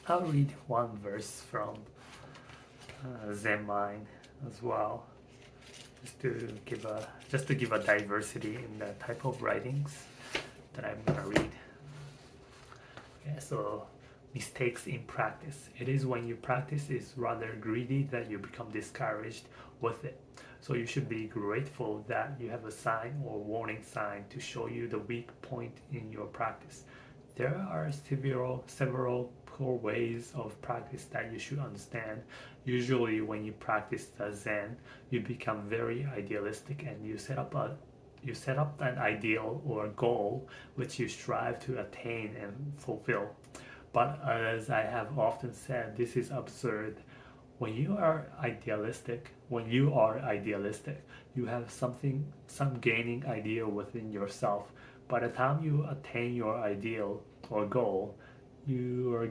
I'll read one verse from Zen Mind as well, just to give a diversity in the type of writings that I'm gonna read. Yeah, so mistakes in practice. It is when you practice is rather greedy that you become discouraged with it. So you should be grateful that you have a sign or warning sign to show you the weak point in your practice. There are several poor ways of practice that you should understand. Usually when you practice the Zen, you become very idealistic and you set up an ideal or goal which you strive to attain and fulfill. But as I have often said, this is absurd. When you are idealistic, you have some gaining idea within yourself. By the time you attain your ideal or goal, your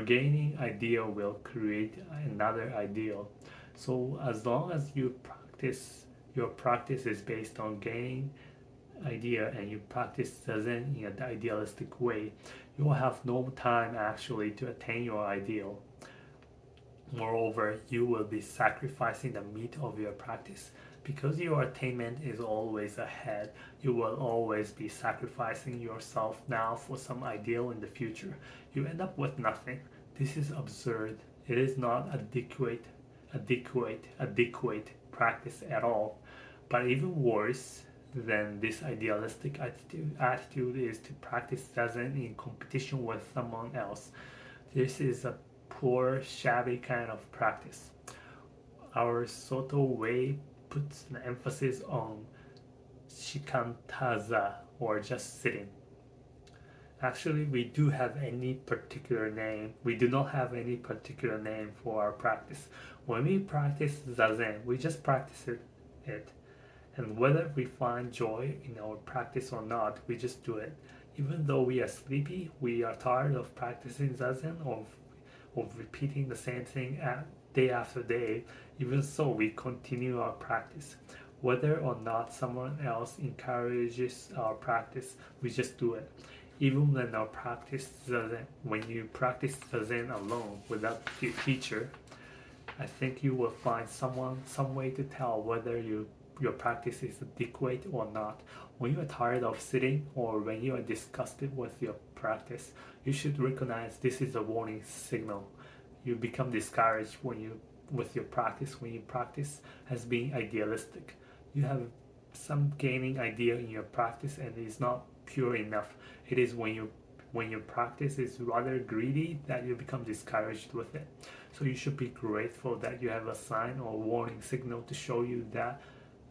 gaining idea will create another ideal. So as long as your practice is based on gaining idea and you practice Zazen in an idealistic way, you will have no time actually to attain your ideal. Moreover, you will be sacrificing the meat of your practice. Because your attainment is always ahead, you will always be sacrificing yourself now for some ideal in the future. You end up with nothing. This is absurd. It is not adequate practice at all. But even worse than this idealistic attitude is to practice Zazen in competition with someone else. This is a poor, shabby kind of practice. Our Soto way puts an emphasis on shikantaza, or just sitting. Actually, we do have any particular name. We do not have any particular name for our practice. When we practice Zazen, we just practice it. And whether we find joy in our practice or not, we just do it. Even though we are sleepy, we are tired of practicing Zazen, of repeating the same thing day after day, even so we continue our practice. Whether or not someone else encourages our practice, we just do it. Even when when you practice Zazen alone without a teacher, I think you will find some way to tell whether your practice is adequate or not. When you are tired of sitting or when you are disgusted with your practice, you should recognize this is a warning signal. You become discouraged with your practice when you practice as being idealistic. You have some gaining idea in your practice and it is not pure enough. It is when your practice is rather greedy that you become discouraged with it. So you should be grateful that you have a sign or warning signal to show you that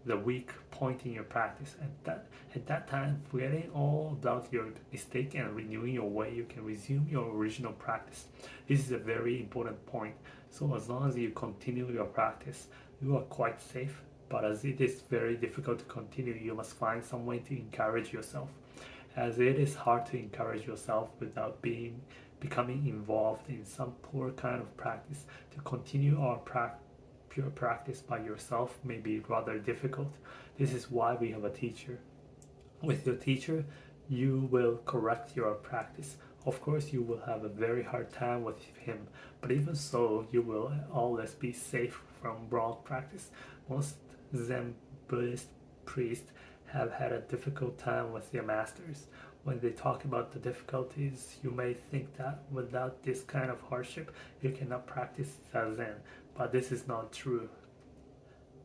the weak point in your practice. At that time, forgetting all about your mistake and renewing your way, you can resume your original practice. This is a very important point. So as long as you continue your practice, you are quite safe. But as it is very difficult to continue, you must find some way to encourage yourself. As it is hard to encourage yourself without becoming involved in some poor kind of practice. To continue our pure practice by yourself may be rather difficult. This is why we have a teacher. With your teacher, you will correct your practice. Of course, you will have a very hard time with him, but even so, you will always be safe from wrong practice. Most Zen Buddhist priests have had a difficult time with their masters. When they talk about the difficulties, you may think that without this kind of hardship, you cannot practice Zazen, but this is not true.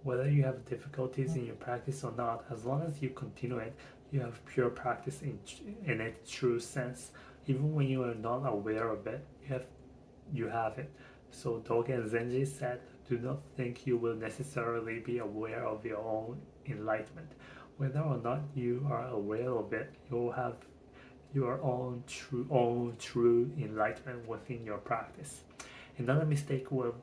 Whether you have difficulties in your practice or not, as long as you continue it, you have pure practice in its true sense. Even when you are not aware of it, you have it. So Dogen Zenji said, do not think you will necessarily be aware of your own enlightenment. Whether or not you are aware of it, you will have your own true enlightenment within your practice. Another mistake will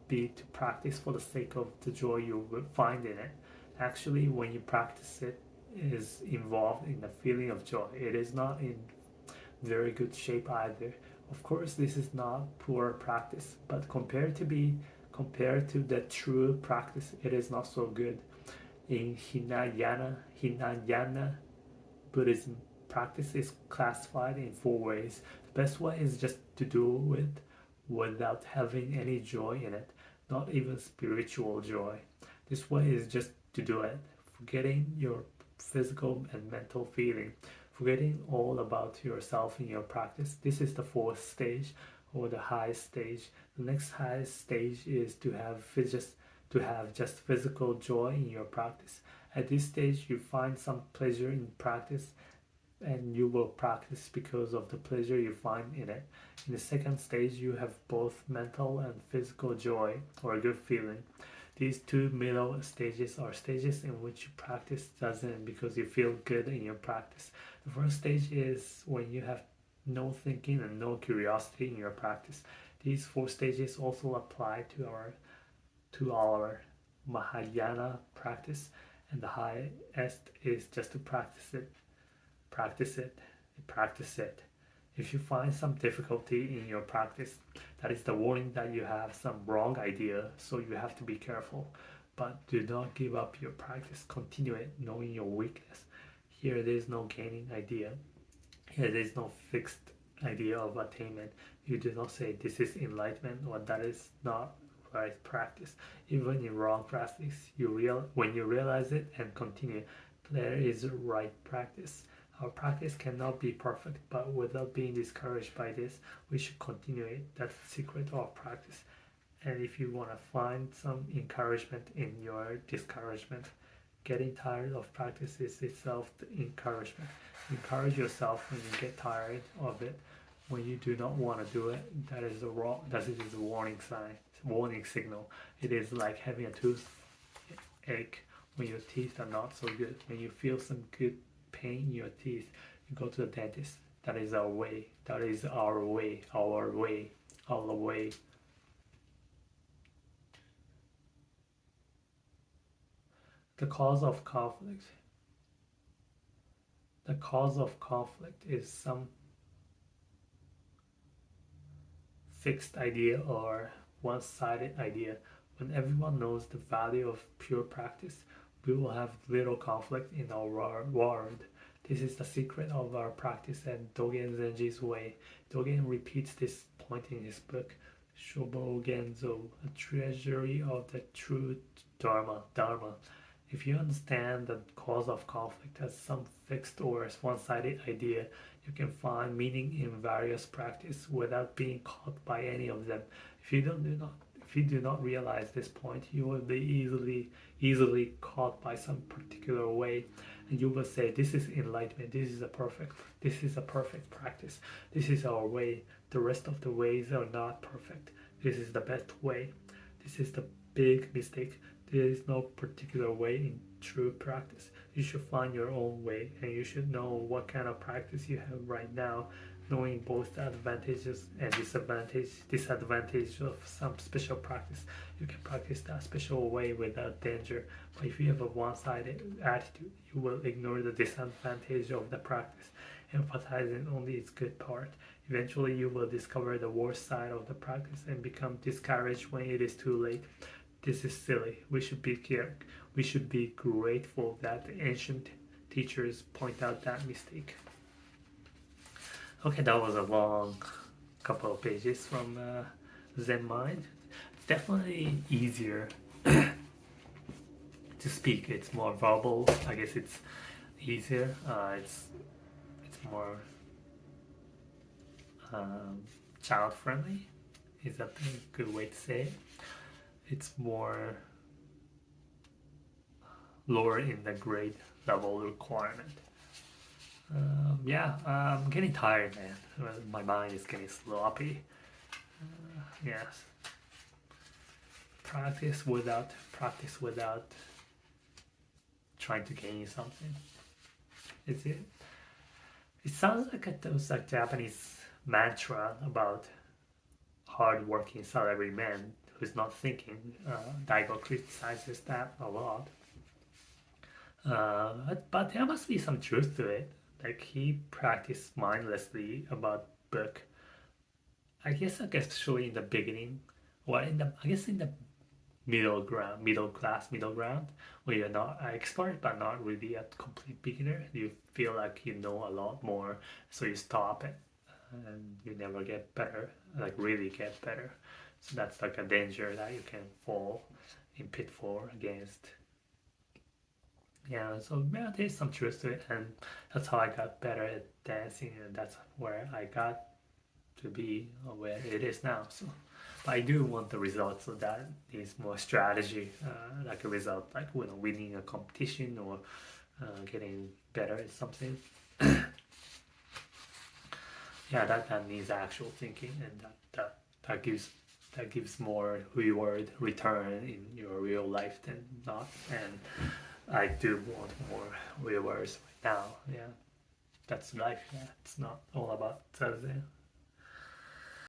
be to practice for the sake of the joy you will find in it. Actually, when you practice it is involved in the feeling of joy. It is not in very good shape either. Of course, this is not poor practice, but compared to the true practice, it is not so good. In Hinayana Buddhism, practice is classified in 4 ways. The best way is just to do it without having any joy in it, not even spiritual joy. This way is just to do it, forgetting your physical and mental feeling, forgetting all about yourself in your practice. This is the fourth stage or the highest stage. The next highest stage is to have just physical joy in your practice. At this stage, you find some pleasure in practice and you will practice because of the pleasure you find in it. In the second stage, you have both mental and physical joy or a good feeling. These two middle stages are stages in which you practice zazen because you feel good in your practice. The first stage is when you have no thinking and no curiosity in your practice. These four stages also apply to our Mahayana practice, and the highest is just to practice it, practice it. If you find some difficulty in your practice, that is the warning that you have some wrong idea, so you have to be careful. But do not give up your practice. Continue it, knowing your weakness. Here there is no gaining idea. Here there is no fixed idea of attainment. You do not say this is enlightenment or that is not right practice. Even in wrong practice, when you realize it and continue, there is right practice. Our practice cannot be perfect, but without being discouraged by this, we should continue it. That's the secret of practice. And if you want to find some encouragement in your discouragement, getting tired of practice is itself the encouragement. Encourage yourself when you get tired of it. When you do not want to do it, that is a warning sign, warning signal. It is like having a toothache when your teeth are not so good. When you feel some good pain in your teeth, you go to the dentist. That is our way. That is our way. Our way. Our way. The cause of conflict. The cause of conflict is some fixed idea or one-sided idea. When everyone knows the value of pure practice, we will have little conflict in our world. This is the secret of our practice and Dogen Zenji's way. Dogen repeats this point in his book, Shobogenzo, a treasury of the true Dharma. If you understand the cause of conflict as some fixed or one-sided idea, you can find meaning in various practice without being caught by any of them. If you do not realize this point, you will be easily caught by some particular way, and you will say, "This is enlightenment. This is a perfect practice. This is our way. The rest of the ways are not perfect. This is the best way." This is the big mistake. There is no particular way in true practice. You should find your own way, and you should know what kind of practice you have right now, knowing both the advantages and disadvantages of some special practice. You can practice that special way without danger, but if you have a one-sided attitude, you will ignore the disadvantage of the practice, emphasizing only its good part. Eventually, you will discover the worst side of the practice and become discouraged when it is too late. This is silly. We should be grateful that the ancient teachers point out that mistake. Okay, that was a long couple of pages from Zen Mind. It's definitely easier to speak. It's more verbal. I guess it's easier. It's more child friendly. Is that a good way to say it? It's more lower in the grade level requirement. I'm getting tired, man. My mind is getting sloppy. Yes. Practice without trying to gain something. Is it? It sounds like those like Japanese mantra about hard-working salaryman who's not thinking. Daigo criticizes that a lot. But there must be some truth to it. Like he practiced mindlessly about book. I guess especially in the beginning, or in the middle ground, where you're not an expert but not really a complete beginner. You feel like you know a lot more, so you stop it. and you never get better, like really get better. So that's like a danger that you can fall in pitfall against. Yeah, so yeah, there's some truth to it, and that's how I got better at dancing, and that's where I got to be where it is now. So but I do want the results, so that needs more strategy, like a result, like winning a competition or getting better at something. Yeah, that needs actual thinking, and that gives more reward return in your real life than not. And I do want more rewards right now. Yeah, that's life. Yeah, it's not all about Thursday.